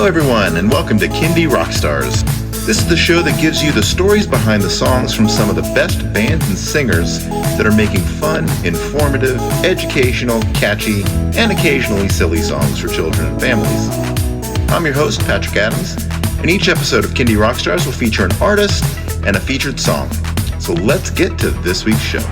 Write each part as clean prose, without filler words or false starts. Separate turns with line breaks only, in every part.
Hello everyone, and welcome to Kindie Rockstars. This is the show that gives you the stories behind the songs from some of the best bands and singers that are making fun, informative, educational, catchy, and occasionally silly songs for children and families. I'm your host, Patrick Adams, and each episode of Kindie Rockstars will feature an artist and a featured song. So let's get to this week's show.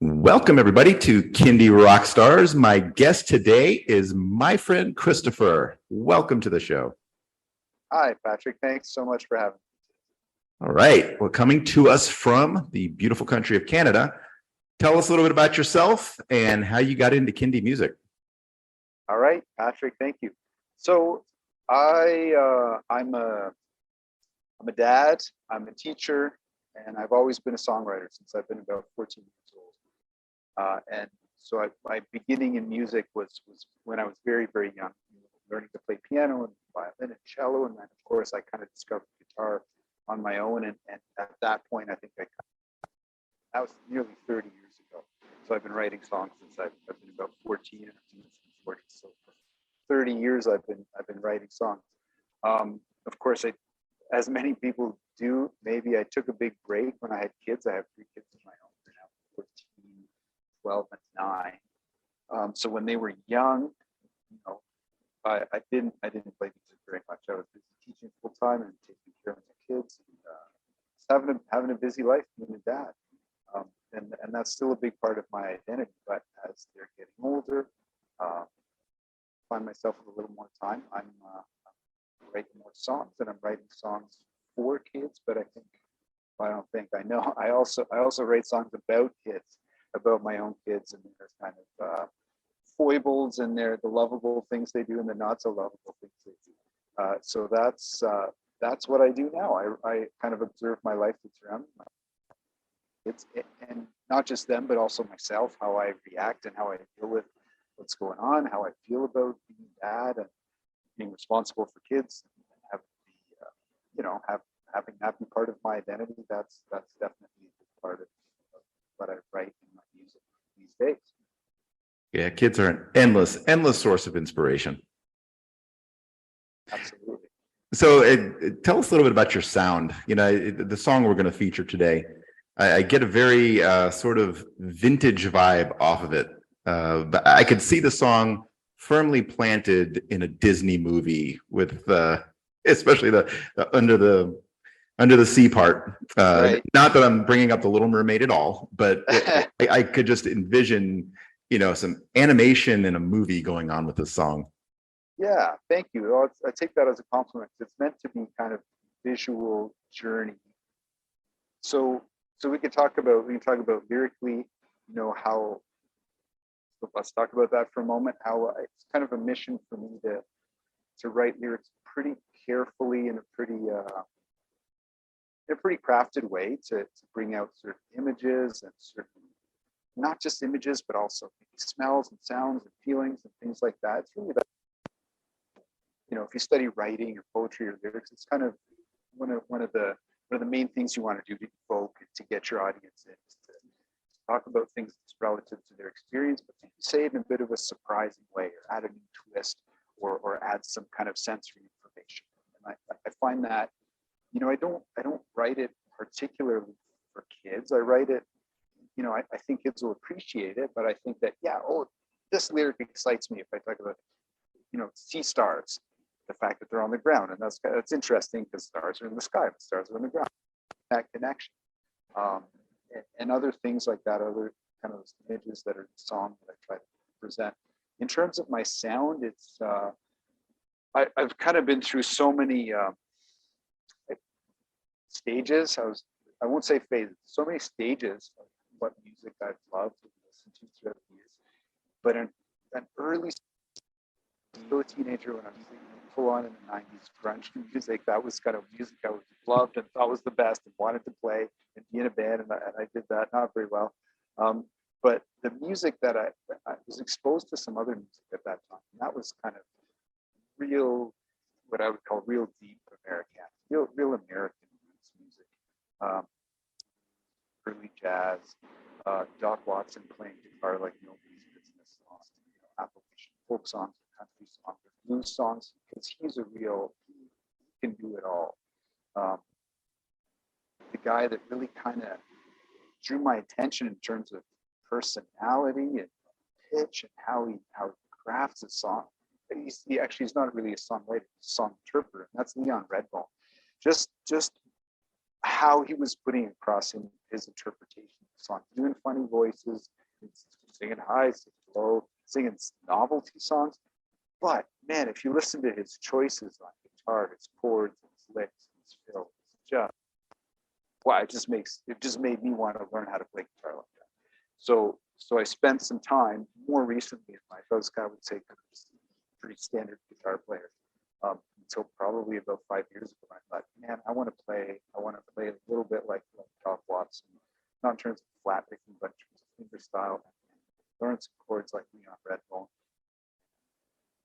Welcome, everybody, to Kindie Rockstars. My guest today is my friend Christopher. Welcome to the show.
Hi, Patrick. Thanks so much for having me.
All right. Well, coming to us from the beautiful country of Canada, tell us a little bit about yourself and how you got into Kindie music.
All right, Patrick. Thank you. So I'm a dad. I'm a teacher, and I've always been a songwriter since I've been about 14 years old. And so my beginning in music was when I was very, very young, learning to play piano and violin and cello. And then, of course, I kind of discovered guitar on my own. And at that point, I think that was nearly 30 years ago. So I've been writing songs since I've been about 14 and I've been 40. So for 30 years, I've been writing songs. Of course, as many people do, maybe I took a big break when I had kids. I have 3 kids of my own. They're now 14, 12, and 9. So when they were young, I didn't play music very much. I was busy teaching full time and taking care of my kids, and having a busy life being a dad. And that's still a big part of my identity. But as they're getting older, I find myself with a little more time. I'm writing more songs, and I'm writing songs for kids. But I know I also write songs about kids, about my own kids, and their kind of foibles and the lovable things they do and the not so lovable things they do. So that's what I do now. I kind of observe my life through them. And not just them, but also myself, how I react and how I deal with what's going on, how I feel about being dad and being responsible for kids, and having that be part of my identity. That's definitely a big part of what I write in my music these days.
Yeah, kids are an endless source of inspiration.
Absolutely.
So tell us a little bit about your sound. The song we're going to feature today, I get a very sort of vintage vibe off of it. But I could see the song firmly planted in a Disney movie with especially the under the sea part.
Right.
Not that I'm bringing up The Little Mermaid at all, but I could just envision, some animation in a movie going on with this song.
Yeah, thank you. Well, I take that as a compliment. It's meant to be kind of visual journey. So we can talk about lyrically, how. So let's talk about that for a moment. How it's kind of a mission for me to write lyrics pretty carefully in a pretty crafted way to bring out certain images and certain, not just images, but also maybe smells and sounds and feelings and things like that. It's really that, if you study writing or poetry or lyrics, it's kind of one of the main things you want to do to evoke and to get your audience in, is to talk about things that's relative to their experience, but to say it in a bit of a surprising way, or add a new twist, or add some kind of sensory information. And I find that, I don't write it particularly for kids. I write it, I think kids will appreciate it, but I think that, this lyric excites me if I talk about, sea stars, the fact that they're on the ground. And that's interesting because stars are in the sky, but stars are on the ground. That connection. And other things like that, other kind of images that are in the song that I try to present. In terms of my sound, it's I've kind of been through so many stages. I was I won't say phases, so many stages of what music I've loved and listened to throughout the years. But an early still a teenager when I was full on in the 90s grunge music, that was kind of music I was loved and thought was the best and wanted to play and be in a band, and I did that not very well. But the music that I was exposed to some other music at that time, and that was kind of real, what I would call real deep American, real American roots music. Early jazz, Doc Watson playing guitar like nobody's business, Appalachian folk songs, country songs, blues songs, because he can do it all. The guy that really kind of drew my attention in terms of personality and pitch and how he crafts a song. He's not really a songwriter, he's a song interpreter, and that's Leon Redbone. Just how he was putting across in his interpretation of the song, doing funny voices, singing high, singing low, singing novelty songs. But man, if you listen to his choices on guitar, his chords, his licks, his fills, just wow, it just made me want to learn how to play guitar like that. So I spent some time more recently in life. I was kind of, would say, kind of pretty standard guitar player until probably about 5 years ago. I thought, man, I want to play a little bit like Doc Watson, not in terms of flat picking, but in terms of finger style. Learn some chords like Leon Redbone.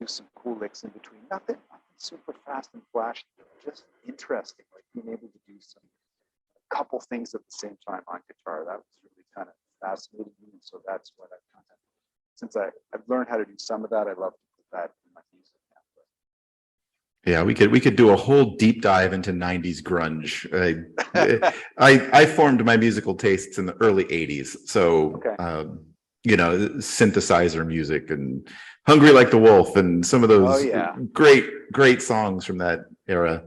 Do some cool licks in between. Nothing super fast and flashy, just interesting. Like being able to do a couple things at the same time on guitar. That was really kind of fascinating me. And so that's what I kind of, since I've learned how to do some of that, I love to put that in my music now.
Yeah, we could do a whole deep dive into 90s grunge. I formed my musical tastes in the early 80s. So, okay. Synthesizer music and Hungry Like the Wolf and some of those great songs from that era.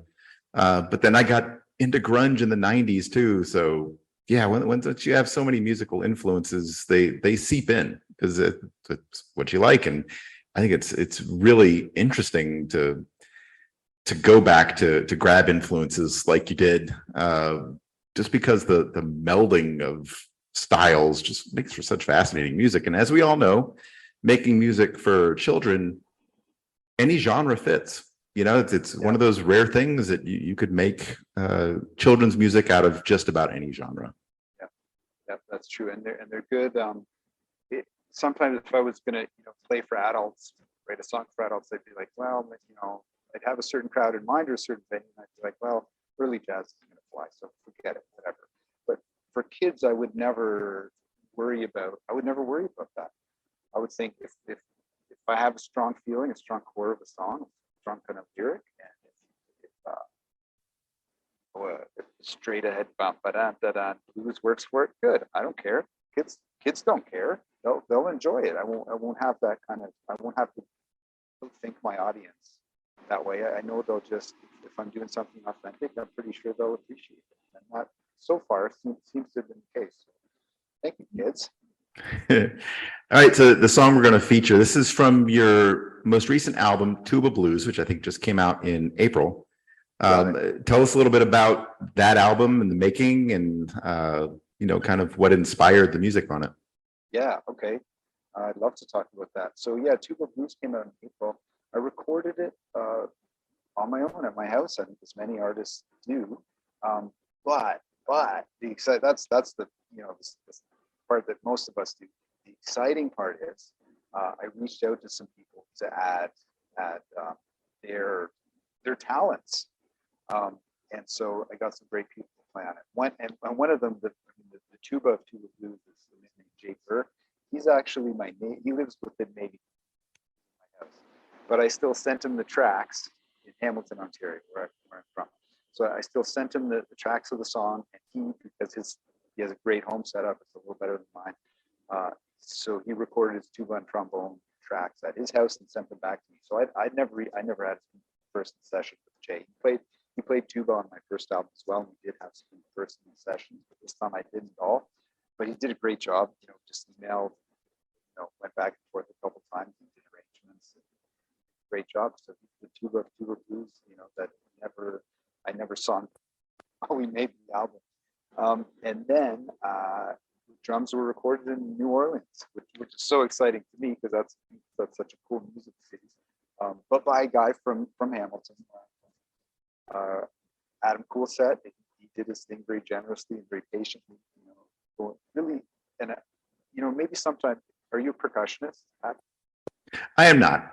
But then I got into grunge in the 90s too. So yeah, once you have so many musical influences, they seep in because it's what you like. And I think it's really interesting to go back to grab influences like you did, just because the melding of styles just makes for such fascinating music. And as we all know, making music for children, any genre fits. It's one of those rare things that you could make children's music out of just about any genre.
Yeah, that's true, and they're good. Sometimes if I was going to play for adults, write a song for adults, I'd be like, well, I'd have a certain crowd in mind or a certain venue, and I'd be like, well, early jazz is going to fly, so forget it, whatever. But for kids, I would never worry about that. I would think if I have a strong feeling, a strong core of a song, a strong kind of lyric, and if straight ahead bump blues works for it, good. I don't care. Kids don't care. They'll enjoy it. I won't have that kind of. I won't have to think my audience that way. I know they'll just, if I'm doing something authentic, I'm pretty sure they'll appreciate it. And that so far seems to have been the case. So, thank you, kids.
All right, so the song we're going to feature, this is from your most recent album, Tuba Blues, which I think just came out in April. Tell us a little bit about that album and the making and, kind of what inspired the music on it.
Yeah, okay. I'd love to talk about that. So yeah, Tuba Blues came out in April. I recorded it on my own at my house, and as many artists do. But that's the this part that most of us do. The exciting part is I reached out to some people to add their talents, and so I got some great people to play on it. One of them, the tuba of Tuba Blues, is a man named Jay Burke. He's actually my name. He lives within maybe my house, but I still sent him the tracks in Hamilton, Ontario, where I'm from. So I still sent him the tracks of the song, and because he has a great home setup, it's a little better than mine. So he recorded his tuba and trombone tracks at his house and sent them back to me. So I never had some first session with Jay. He played tuba on my first album as well, and we did have some first sessions, but this time I didn't at all. But he did a great job. Just emailed, went back and forth a couple times and did arrangements. Great job. So the tuba Blues, that I never saw. Oh, we made the album. And then drums were recorded in New Orleans, which is so exciting to me because that's such a cool music city. But by a guy from Hamilton, Adam Coolset. He did his thing very generously and very patiently. Really, and maybe sometime. Are you a percussionist, Adam?
I am not.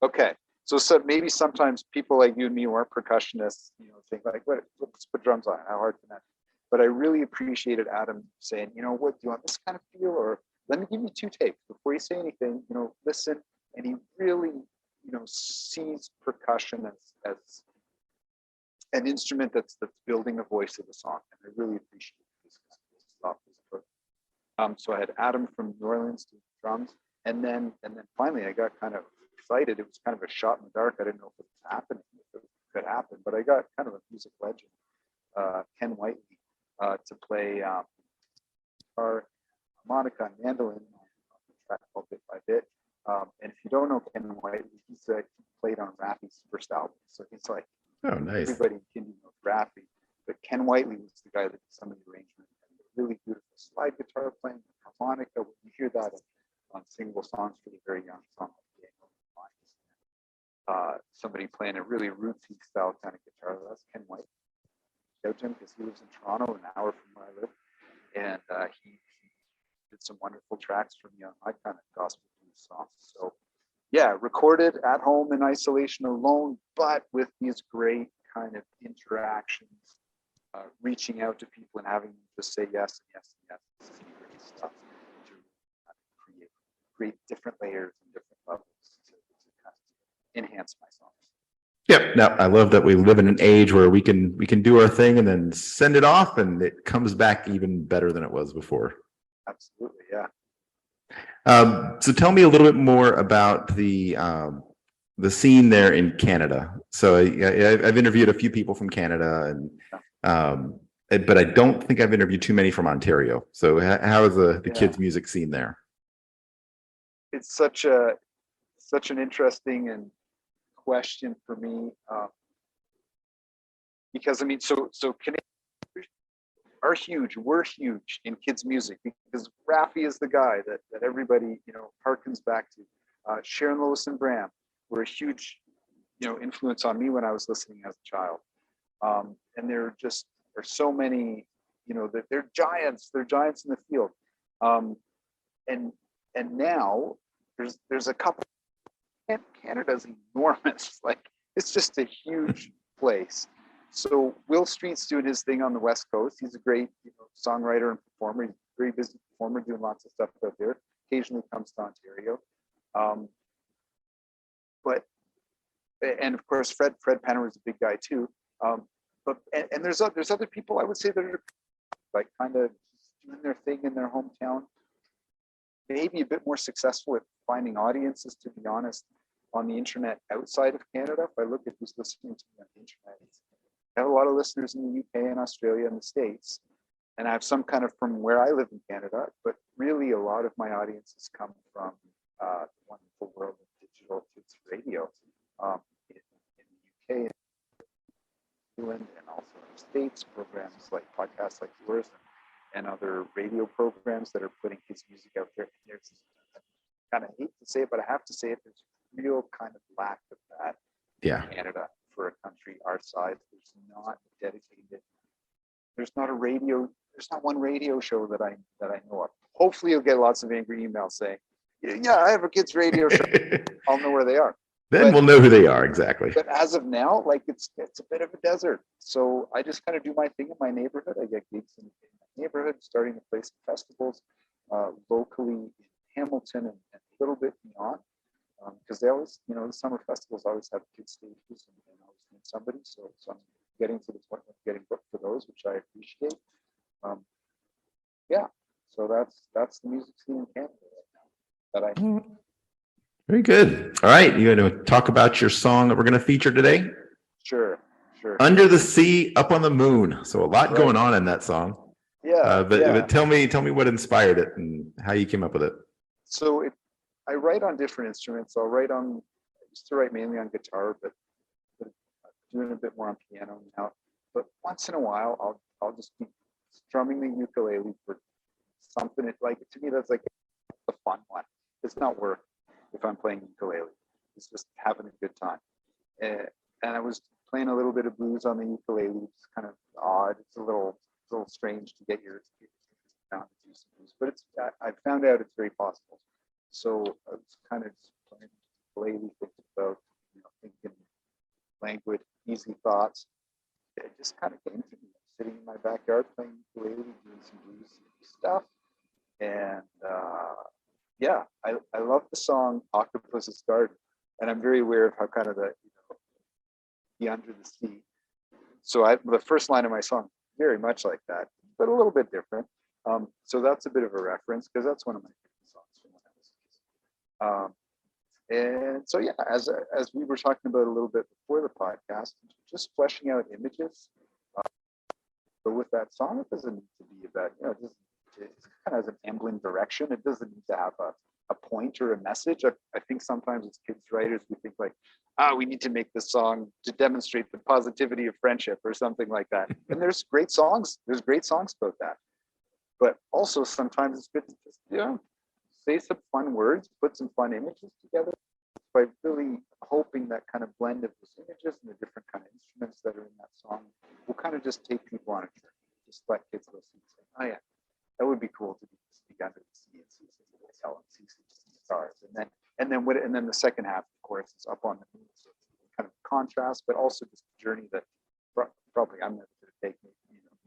Okay. So maybe sometimes people like you and me who aren't percussionists, think like, let's put drums on. How hard can that be? But I really appreciated Adam saying, what, do you want this kind of feel? Or let me give you 2 takes before you say anything, listen. And he really, sees percussion as an instrument that's building the voice of the song. And I really appreciate this stuff. So I had Adam from New Orleans doing drums. And then finally I got kind of excited. It was kind of a shot in the dark. I didn't know if it was happening, if it could happen, but I got kind of a music legend, Ken Whiteley, to play guitar, harmonica, and mandolin on the track called Bit by Bit. And if you don't know Ken Whiteley, he played on Raffi's first album. So he's like,
oh, nice.
Everybody in Kindie knows Raffi, but Ken Whiteley was the guy that did some of the arrangements. Really beautiful slide guitar playing, harmonica. When you hear that on single songs for the very young song, somebody playing a really rootsy style kind of guitar, that's Ken Whiteley. Out to him because he lives in Toronto, an hour from where I live, and he did some wonderful tracks for me on my kind of gospel blues songs. So yeah, recorded at home in isolation alone, but with these great kind of interactions, reaching out to people and having them just say yes and yes and yes. This is great stuff to create different layers and different levels to kind of enhance my songs.
Yep. Now I love that we live in an age where we can do our thing and then send it off, and it comes back even better than it was before.
Absolutely, yeah.
So tell me a little bit more about the scene there in Canada. So I've interviewed a few people from Canada, and but I don't think I've interviewed too many from Ontario. So how is the kids' music scene there?
It's such an interesting and question for me, because I mean, so Canadians are huge. We're huge in kids' music because Raffi is the guy that everybody harkens back to. Sharon Lois and Bram were a huge influence on me when I was listening as a child, and there's so many that they're giants. They're giants in the field, and now there's a couple. Canada's enormous. Like, it's just a huge place. So Will Street's doing his thing on the West Coast. He's a great songwriter and performer. He's a very busy performer doing lots of stuff out there. Occasionally comes to Ontario. And of course Fred Penner is a big guy too. But there's other people I would say that are like kind of doing their thing in their hometown. Maybe a bit more successful at finding audiences, to be honest, on the internet outside of Canada. If I look at who's listening to me on the internet, I have a lot of listeners in the UK and Australia and the States, and I have some kind of from where I live in Canada, but really a lot of my audiences come from the wonderful world of digital kids radio in the UK, England, and also in the States, programs like podcasts like yours and other radio programs that are putting kids' music out there. There's, I kind of hate to say it, but I have to say it, there's real kind of lack of that in Canada for a country our size. There's not dedicated, there's not one radio show that I know of. Hopefully you'll get lots of angry emails saying, yeah, I have a kids radio show. I'll know where they are.
Then we'll know who they are, exactly.
But as of now, like it's a bit of a desert. So I just kind of do my thing in my neighborhood. I get gigs in my neighborhood, starting to play some festivals locally in Hamilton and a little bit beyond. Because they always, the summer festivals always have kid stages and always need somebody. So I'm getting to the point of getting booked for those, which I appreciate. So that's the music scene in Canada right now that I know.
Very good. All right, you going to talk about your song that we're going to feature today?
Sure.
Under the Sea, Up on the Moon. So a lot going on in that song. But tell me what inspired it and how you came up with it.
So I write on different instruments. I used to write mainly on guitar, but I'm doing a bit more on piano now. But once in a while, I'll just be strumming the ukulele for something. It's like, to me, that's like a fun one. It's not work if I'm playing ukulele. It's just having a good time. And I was playing a little bit of blues on the ukulele. It's kind of odd. It's a little strange to get your down to do some blues, but I found out it's very possible. So I was kind of just playing ukulele, thinking about, thinking languid, easy thoughts. It just kind of came to me. Sitting in my backyard playing ukulele, doing some blues stuff, and yeah, I love the song "Octopus's Garden," and I'm very aware of how kind of the under the sea. So the first line of my song, very much like that, but a little bit different. So that's a bit of a reference because that's one of my favorite songs from when I was a kid. And so yeah, as we were talking about a little bit before the podcast, just fleshing out images. But with that song, it doesn't need to be about, it kind of has an ambling direction. It doesn't need to have a point or a message. I think sometimes as kids writers, we think like, we need to make this song to demonstrate the positivity of friendship or something like that. And there's great songs. There's great songs about that. But also sometimes it's good to just, say some fun words, put some fun images together by really hoping that kind of blend of those images and the different kind of instruments that are in that song will kind of just take people on a journey. Just let kids listen and say, oh yeah, that would be cool to be under the sea and see some hotel and see some stars. And then the second half, of course, is up on the moon. So it's kind of contrast, but also just a journey that probably I'm never going to take.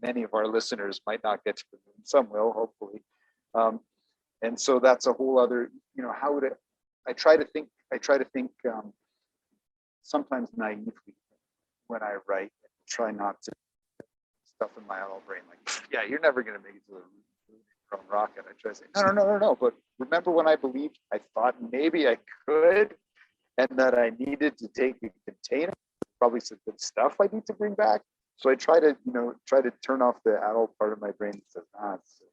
Many of our listeners might not get to the moon. Some will, hopefully. And so that's a whole other, how would it, I try to think sometimes naively when I write, try not to stuff in my adult brain like, yeah, you're never going to make it to the moon rocket. I try to say, no. But remember when I believed, I thought maybe I could, and that I needed to take a container, probably some good stuff I need to bring back. So I try to turn off the adult part of my brain that says,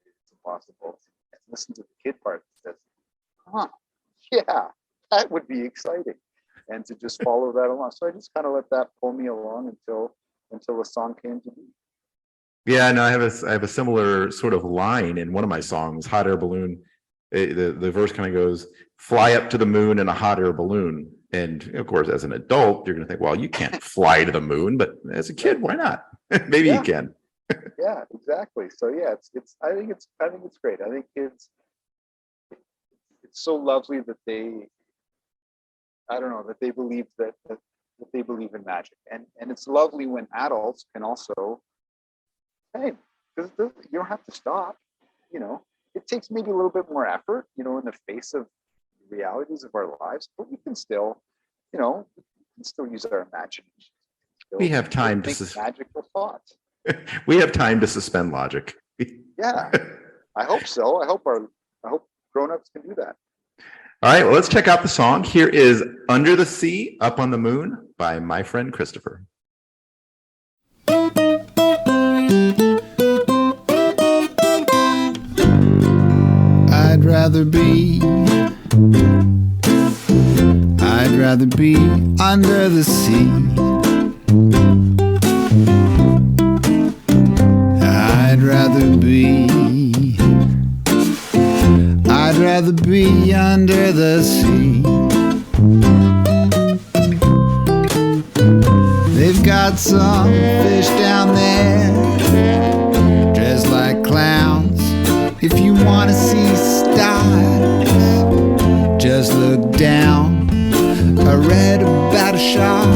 it's impossible. And listen to the kid part that says, yeah, that would be exciting. And to just follow that along. So I just kind of let that pull me along until a song came to be.
Yeah, no, I have a similar sort of line in one of my songs, Hot Air Balloon. The verse kind of goes, fly up to the moon in a hot air balloon. And of course, as an adult, you're going to think, well, you can't fly to the moon, but as a kid, why not? Maybe you can.
Yeah, exactly. So yeah, I think it's great. I think it's so lovely that they believe that they believe in magic, and it's lovely when adults can also, hey, because you don't have to stop. It takes maybe a little bit more effort, in the face of the realities of our lives, but we can still, use our imagination.
We have time to
think magical thoughts.
We have time to suspend logic.
Yeah, I hope so. I hope grown-ups can do that.
All right, well, let's check out the song. Here is Under the Sea, Up on the Moon by my friend Christopher.
I'd rather be under the sea. I'd rather be under the sea. They've got some fish down there dressed like clowns. If you want to see stars, just look down. I read about a shark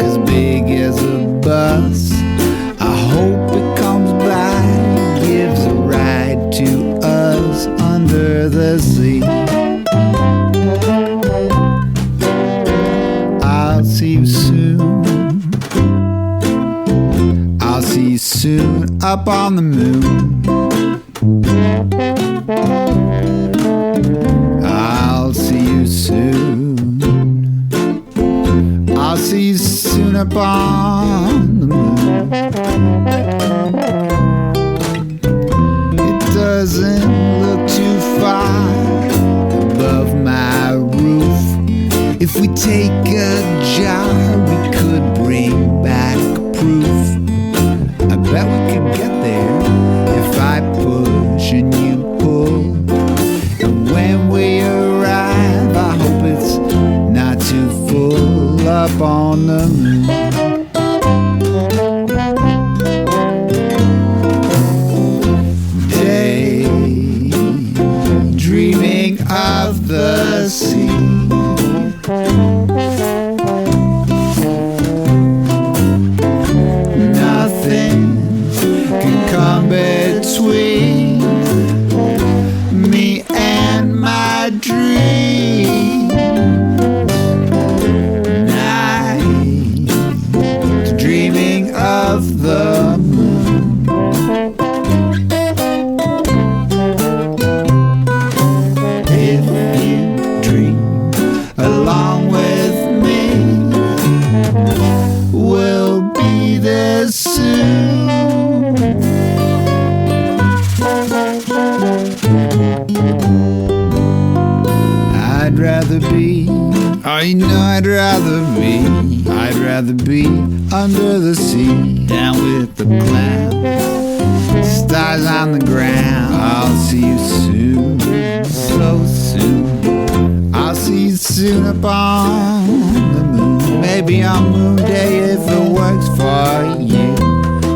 as big as a bus. I hope it comes by, gives a ride to us under the sea. I'll see you soon up on the moon. I'll see you soon up on the moon. It doesn't look too far above my roof. If we take a jar, we could bring back proof. I bet we could get there moon. Day dreaming of the sea. Nothing can come between me and my dream. Night dreaming of the moon. If you dream along with me, we'll be there soon. I'd rather be, oh you know I'd rather be under the sea, down with the clouds, stars on the ground. I'll see you soon, so soon. I'll see you soon upon the moon. Maybe on moon day if it works for you.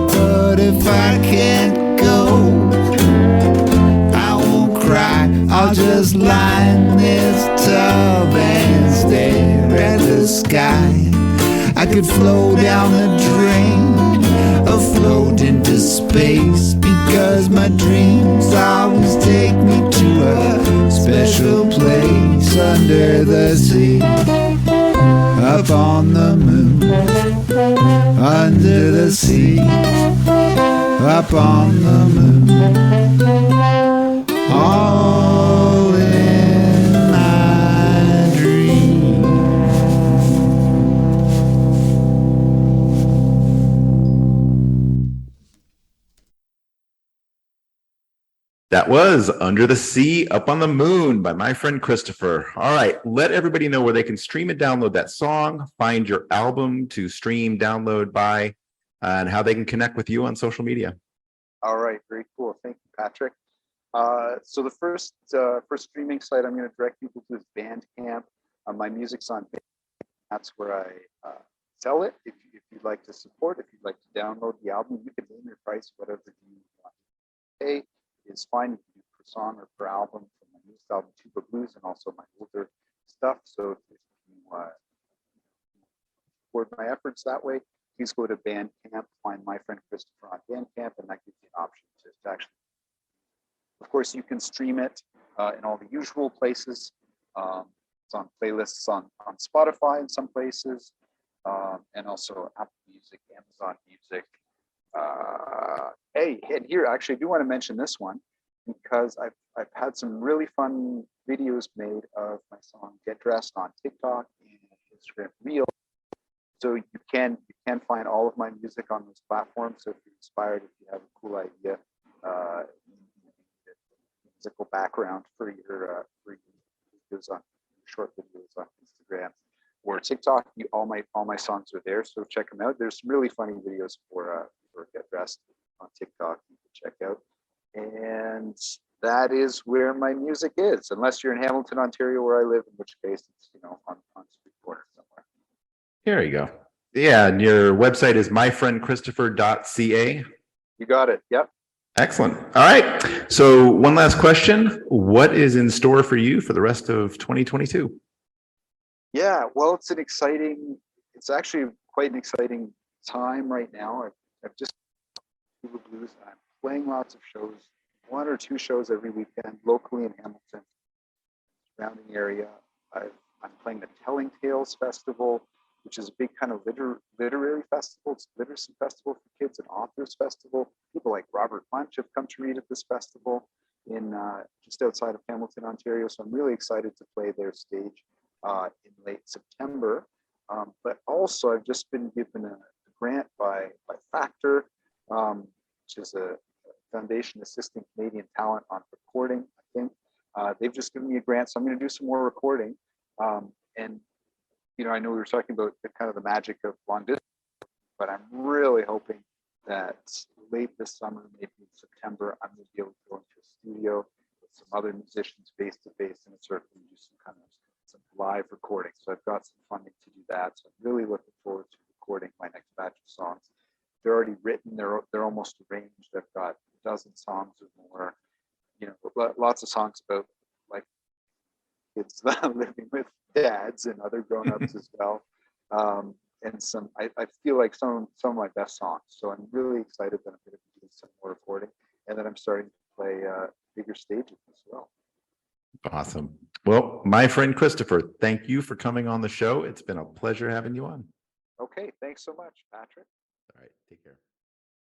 But if I can't go, I won't cry. I'll just lie in this tub and stare at the sky. I could flow down the drain, afloat into space, because my dreams always take me to a special place under the sea, up on the moon, under the sea, up on the moon, all in my dream.
That was Under the Sea, Up on the Moon by my friend Christopher. All right, let everybody know where they can stream and download that song, find your album to stream, download, buy, and how they can connect with you on social media.
All right, very cool. Thank you, Patrick. So the first streaming site I'm going to direct people to is Bandcamp. My music's on Bandcamp. That's where I sell it. If you'd like to support, if you'd like to download the album, you can name your price, whatever you want to pay is fine. You can do per song or per album from my newest album, Tuba Blues, and also my older stuff. So if you support my efforts that way, please go to Bandcamp, find my friend Christopher on Bandcamp, and that gives you an option to actually. Of course, you can stream it in all the usual places. It's on playlists on Spotify in some places, and also Apple Music, Amazon Music. Hey, and here, actually, I do want to mention this one because I've had some really fun videos made of my song "Get Dressed" on TikTok and Instagram Reels. So you can find all of my music on those platforms. So if you're inspired, if you have a cool idea, musical background for your videos on short videos on Instagram or TikTok, all my songs are there. So check them out. There's some really funny videos for Get Dressed on TikTok you can check out. And that is where my music is, unless you're in Hamilton, Ontario, where I live, in which case it's on street corner somewhere.
There you go. Yeah, and your website is myfriendchristopher.ca.
You got it. Yep.
Excellent. All right. So one last question. What is in store for you for the rest of 2022?
Yeah, well, it's actually quite an exciting time right now. I've just Tuba Blues. I'm playing lots of shows, 1 or 2 shows every weekend locally in Hamilton, surrounding area. I'm playing the Telling Tales Festival, which is a big kind of literary festival. It's a literacy festival for kids, an authors festival. People like Robert Munch have come to read at this festival in just outside of Hamilton, Ontario. So I'm really excited to play their stage in late September. But also I've just been given a grant by Factor, which is a foundation assisting Canadian talent on recording, I think. They've just given me a grant, so I'm going to do some more recording. And I know we were talking about the magic of long distance, but I'm really hoping that late this summer, maybe in September, I'm going to be able to go into a studio with some other musicians face to face in a circle and do some live recording. So I've got some funding to do that. So I'm really looking forward to recording my next batch of songs. They're already written. They're almost arranged. I've got a dozen songs or more. You know, lots of songs about like kids living with dads and other grown-ups as well. And some, I feel like some of my best songs. So I'm really excited that I'm going to be doing some more recording, and that I'm starting to play bigger stages as well.
Awesome. Well, my friend Christopher, thank you for coming on the show. It's been a pleasure having you on.
Okay, thanks so much, Patrick.
All right, take care.